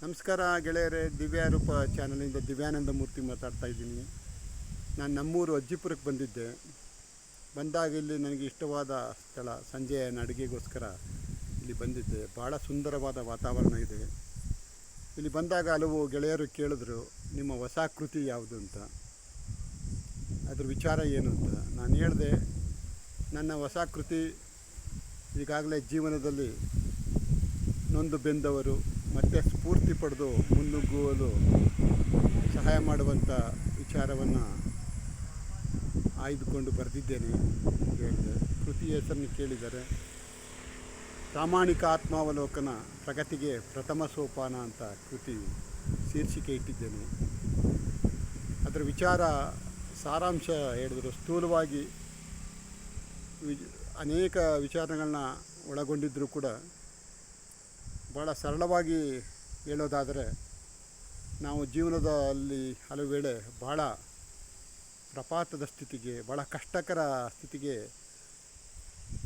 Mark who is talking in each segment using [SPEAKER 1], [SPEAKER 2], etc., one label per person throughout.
[SPEAKER 1] ನಮಸ್ಕಾರ ಗೆಳೆಯರೇ, ದಿವ್ಯ ರೂಪ ಚಾನಲಿಂದ ದಿವ್ಯಾನಂದ ಮೂರ್ತಿ ಮಾತಾಡ್ತಾ ಇದ್ದೀನಿ. ನಾನು ನಮ್ಮೂರು ಅಜ್ಜಿಪುರಕ್ಕೆ ಬಂದಿದ್ದೆ. ಬಂದಾಗ ಇಲ್ಲಿ ನನಗೆ ಇಷ್ಟವಾದ ಸ್ಥಳ ಸಂಜೆಯ ಅಡುಗೆಗೋಸ್ಕರ ಇಲ್ಲಿ ಬಂದಿದ್ದೆ. ಭಾಳ ಸುಂದರವಾದ ವಾತಾವರಣ ಇದೆ. ಇಲ್ಲಿ ಬಂದಾಗ ಹಲವು ಗೆಳೆಯರು ಕೇಳಿದ್ರು, ನಿಮ್ಮ ಹೊಸ ಕೃತಿ ಯಾವುದು ಅಂತ, ಅದ್ರ ವಿಚಾರ ಏನು ಅಂತ. ನಾನು ಹೇಳಿದೆ, ನನ್ನ ಹೊಸ ಕೃತಿ ಈಗಾಗಲೇ ಜೀವನದಲ್ಲಿ ನೊಂದು ಬೆಂದವರು ಮತ್ತು ಸ್ಫೂರ್ತಿ ಪಡೆದು ಮುನ್ನುಗ್ಗುವಲು ಸಹಾಯ ಮಾಡುವಂಥ ವಿಚಾರವನ್ನು ಆಯ್ದುಕೊಂಡು ಬರೆದಿದ್ದೇನೆ ಹೇಳಿದೆ. ಕೃತಿ ಹೆಸರನ್ನು ಕೇಳಿದರೆ ಪ್ರಾಮಾಣಿಕ ಆತ್ಮಾವಲೋಕನ ಪ್ರಗತಿಗೆ ಪ್ರಥಮ ಸೋಪಾನ ಅಂತ ಕೃತಿ ಶೀರ್ಷಿಕೆ ಇಟ್ಟಿದ್ದೇನೆ. ಅದರ ವಿಚಾರ ಸಾರಾಂಶ ಹೇಳಿದ್ರು. ಸ್ಥೂಲವಾಗಿ ಅನೇಕ ವಿಚಾರಗಳನ್ನ ಒಳಗೊಂಡಿದ್ದರೂ ಕೂಡ ಭಾಳ ಸರಳವಾಗಿ ಹೇಳೋದಾದರೆ, ನಾವು ಜೀವನದಲ್ಲಿ ಹಲವು ವೇಳೆ ಭಾಳ ಪ್ರಪಾತದ ಸ್ಥಿತಿಗೆ, ಭಾಳ ಕಷ್ಟಕರ ಸ್ಥಿತಿಗೆ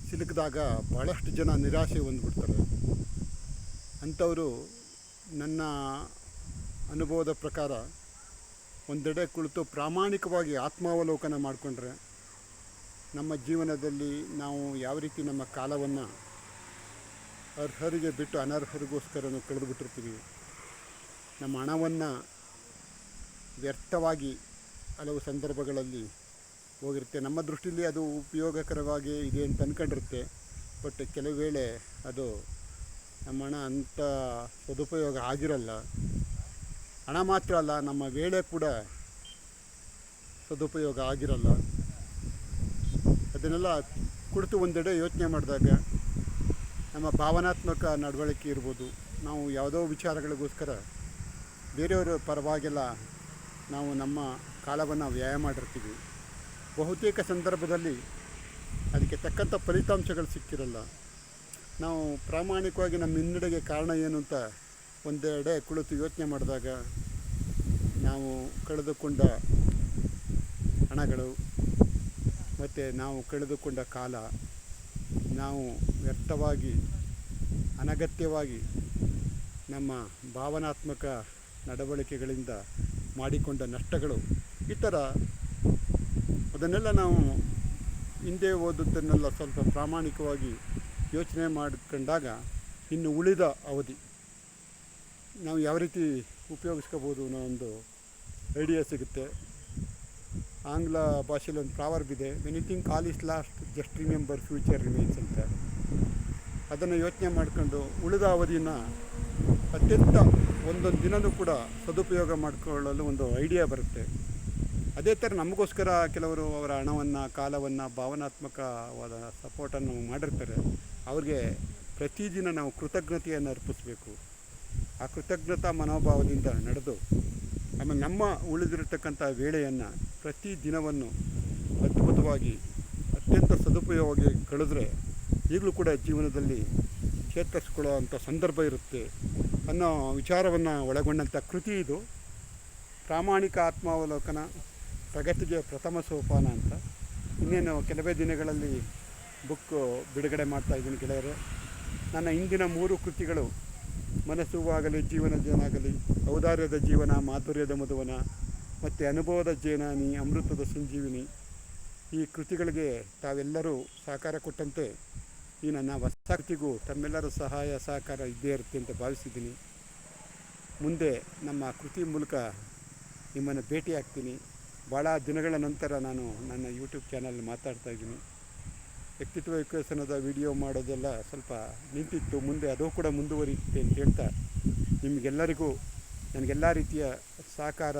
[SPEAKER 1] ಸಿಲುಕಿದಾಗ ಭಾಳಷ್ಟು ಜನ ನಿರಾಶೆ ಹೊಂದ್ಬಿಡ್ತಾರೆ. ಅಂಥವರು ನನ್ನ ಅನುಭವದ ಪ್ರಕಾರ ಒಂದೆಡೆ ಕುಳಿತು ಪ್ರಾಮಾಣಿಕವಾಗಿ ಆತ್ಮಾವಲೋಕನ ಮಾಡಿಕೊಂಡ್ರೆ ನಮ್ಮ ಜೀವನದಲ್ಲಿ ನಾವು ಯಾವ ರೀತಿ ನಮ್ಮ ಕಾಲವನ್ನು ಅರ್ಹರಿಗೆ ಬಿಟ್ಟು ಅನರ್ಹರಿಗೋಸ್ಕರ ಕಳೆದುಬಿಟ್ಟಿರ್ತೀವಿ. ನಮ್ಮ ಹಣವನ್ನು ವ್ಯರ್ಥವಾಗಿ ಹಲವು ಸಂದರ್ಭಗಳಲ್ಲಿ ಹೋಗಿರುತ್ತೆ. ನಮ್ಮ ದೃಷ್ಟಿಯಲ್ಲಿ ಅದು ಉಪಯೋಗಕರವಾಗಿ ಇದೆ ಅಂತ ಅಂದ್ಕೊಂಡಿರುತ್ತೆ. ಬಟ್ ಕೆಲವು ವೇಳೆ ಅದು ನಮ್ಮ ಹಣ ಅಂಥ ಸದುಪಯೋಗ ಆಗಿರಲ್ಲ. ಹಣ ಮಾತ್ರ ಅಲ್ಲ, ನಮ್ಮ ವೇಳೆ ಕೂಡ ಸದುಪಯೋಗ ಆಗಿರಲ್ಲ. ಅದನ್ನೆಲ್ಲ ಕುಳಿತು ಒಂದೆಡೆ ಯೋಚನೆ ಮಾಡಿದಾಗ ನಮ್ಮ ಭಾವನಾತ್ಮಕ ನಡವಳಿಕೆ ಇರ್ಬೋದು. ನಾವು ಯಾವುದೋ ವಿಚಾರಗಳಿಗೋಸ್ಕರ ಬೇರೆಯವರ ಪರವಾಗಿಲ್ಲ ನಾವು ನಮ್ಮ ಕಾಲವನ್ನು ವ್ಯಯ ಮಾಡಿರ್ತೀವಿ. ಬಹುತೇಕ ಸಂದರ್ಭದಲ್ಲಿ ಅದಕ್ಕೆ ತಕ್ಕಂಥ ಫಲಿತಾಂಶಗಳು ಸಿಕ್ಕಿರಲ್ಲ. ನಾವು ಪ್ರಾಮಾಣಿಕವಾಗಿ ನಮ್ಮ ಹಿನ್ನಡೆಗೆ ಕಾರಣ ಏನು ಅಂತ ಒಂದೆಡೆ ಕುಳಿತು ಯೋಚನೆ ಮಾಡಿದಾಗ ನಾವು ಕಳೆದುಕೊಂಡ ಹಣಗಳು ಮತ್ತು ನಾವು ಕಳೆದುಕೊಂಡ ಕಾಲ, ನಾವು ವ್ಯರ್ಥವಾಗಿ ಅನಗತ್ಯವಾಗಿ ನಮ್ಮ ಭಾವನಾತ್ಮಕ ನಡವಳಿಕೆಗಳಿಂದ ಮಾಡಿಕೊಂಡ ನಷ್ಟಗಳು, ಈ ಥರ ಅದನ್ನೆಲ್ಲ ನಾವು ಹಿಂದೆ ಓದುತ್ತನ್ನೆಲ್ಲ ಸ್ವಲ್ಪ ಪ್ರಾಮಾಣಿಕವಾಗಿ ಯೋಚನೆ ಮಾಡಿಕೊಂಡಾಗ ಇನ್ನು ಉಳಿದ ಅವಧಿ ನಾವು ಯಾವ ರೀತಿ ಉಪಯೋಗಿಸ್ಕೋಬೋದು ಅನ್ನೋ ಒಂದು ಐಡಿಯಾ ಸಿಗುತ್ತೆ. ಆಂಗ್ಲ ಭಾಷೆಯಲ್ಲಿ ಒಂದು ಪ್ರಾವರ್ಬ್ ಇದೆ, when you think all is lost just remember future remains ಅಂತ. ಅದನ್ನು ಯೋಚನೆ ಮಾಡಿಕೊಂಡು ಉಳಿದ ಅವಧಿನ ಅತ್ಯಂತ ಒಂದೊಂದು ದಿನವೂ ಕೂಡ ಸದುಪಯೋಗ ಮಾಡಿಕೊಳ್ಳಲು ಒಂದು ಐಡಿಯಾ ಬರುತ್ತೆ. ಅದೇ ಥರ ನಮಗೋಸ್ಕರ ಕೆಲವರು ಅವರ ಹಣವನ್ನು, ಕಾಲವನ್ನು, ಭಾವನಾತ್ಮಕವಾದ ಸಪೋರ್ಟನ್ನು ಮಾಡಿರ್ತಾರೆ. ಅವ್ರಿಗೆ ಪ್ರತಿದಿನ ನಾವು ಕೃತಜ್ಞತೆಯನ್ನು ಅರ್ಪಿಸಬೇಕು. ಆ ಕೃತಜ್ಞತಾ ಮನೋಭಾವದಿಂದ ನಡೆದು ಆಮೇಲೆ ನಮ್ಮ ಉಳಿದಿರತಕ್ಕಂಥ ವೇಳೆಯನ್ನು, ಪ್ರತಿ ದಿನವನ್ನು ಅದ್ಭುತವಾಗಿ ಅತ್ಯಂತ ಸದುಪಯೋಗವಾಗಿ ಕಳೆದ್ರೆ ಈಗಲೂ ಕೂಡ ಜೀವನದಲ್ಲಿ ಚೇತರಿಸ್ಕೊಳ್ಳೋ ಅಂಥ ಸಂದರ್ಭ ಇರುತ್ತೆ ಅನ್ನೋ ವಿಚಾರವನ್ನು ಒಳಗೊಂಡಂಥ ಕೃತಿ ಇದು. ಪ್ರಾಮಾಣಿಕ ಆತ್ಮಾವಲೋಕನ ಪ್ರಗತಿಗೆ ಪ್ರಥಮ ಸೋಪಾನ ಅಂತ. ಇನ್ನೇನು ಕೆಲವೇ ದಿನಗಳಲ್ಲಿ ಬುಕ್ ಬಿಡುಗಡೆ ಮಾಡ್ತಾಯಿದ್ದೀನಿ ಗೆಳೆಯರೆ. ನನ್ನ ಹಿಂದಿನ 3 ಕೃತಿಗಳು ಮನಸ್ಸುವಾಗಲಿ, ಜೀವನದೇನಾಗಲಿ, ಔದಾರ್ಯದ ಜೀವನ, ಮಾಧುರ್ಯದ ಮಧುವನ ಮತ್ತು ಅನುಭವದ ಜೇನಾನಿ, ಅಮೃತದ ಸಂಜೀವಿನಿ, ಈ ಕೃತಿಗಳಿಗೆ ತಾವೆಲ್ಲರೂ ಸಹಕಾರ ಕೊಟ್ಟಂತೆ ಈ ನನ್ನ ಹೊಸ ಕೃತಿಗೂ ತಮ್ಮೆಲ್ಲರ ಸಹಾಯ ಸಹಕಾರ ಇದ್ದೇ ಇರುತ್ತೆ ಅಂತ ಭಾವಿಸಿದ್ದೀನಿ. ಮುಂದೆ ನಮ್ಮ ಕೃತಿ ಮೂಲಕ ನಿಮ್ಮನ್ನು ಭೇಟಿ ಆಗ್ತೀನಿ. ಭಾಳ ದಿನಗಳ ನಂತರ ನಾನು ನನ್ನ ಯೂಟ್ಯೂಬ್ ಚಾನಲ್ ಮಾತಾಡ್ತಾಯಿದ್ದೀನಿ. ವ್ಯಕ್ತಿತ್ವ ವಿಕಸನದ ವಿಡಿಯೋ ಮಾಡೋದೆಲ್ಲ ಸ್ವಲ್ಪ ನಿಂತಿತ್ತು, ಮುಂದೆ ಅದು ಕೂಡ ಮುಂದುವರಿಯುತ್ತೆ ಅಂತ ಹೇಳ್ತಾ, ನಿಮಗೆಲ್ಲರಿಗೂ ನನಗೆಲ್ಲ ರೀತಿಯ ಸಹಕಾರ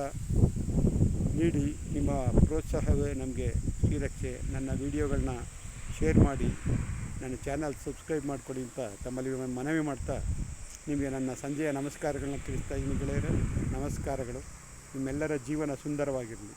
[SPEAKER 1] ನೀಡಿ ನಿಮ್ಮ ಪ್ರೋತ್ಸಾಹವೇ ನಮಗೆ ಶ್ರೀರಕ್ಷೆ. ನನ್ನ ವಿಡಿಯೋಗಳನ್ನ ಶೇರ್ ಮಾಡಿ, ನನ್ನ ಚಾನಲ್ ಸಬ್ಸ್ಕ್ರೈಬ್ ಮಾಡಿಕೊಡಿ ಅಂತ ತಮ್ಮಲ್ಲಿ ಮನವಿ ಮಾಡ್ತಾ ನಿಮಗೆ ನನ್ನ ಸಂಜೆಯ ನಮಸ್ಕಾರಗಳನ್ನ ತಿಳಿಸ್ತಾ ಇದ್ದೀನಿ ಗೆಳೆಯರೆ. ನಮಸ್ಕಾರಗಳು. ನಿಮ್ಮೆಲ್ಲರ ಜೀವನ ಸುಂದರವಾಗಿರಲಿ.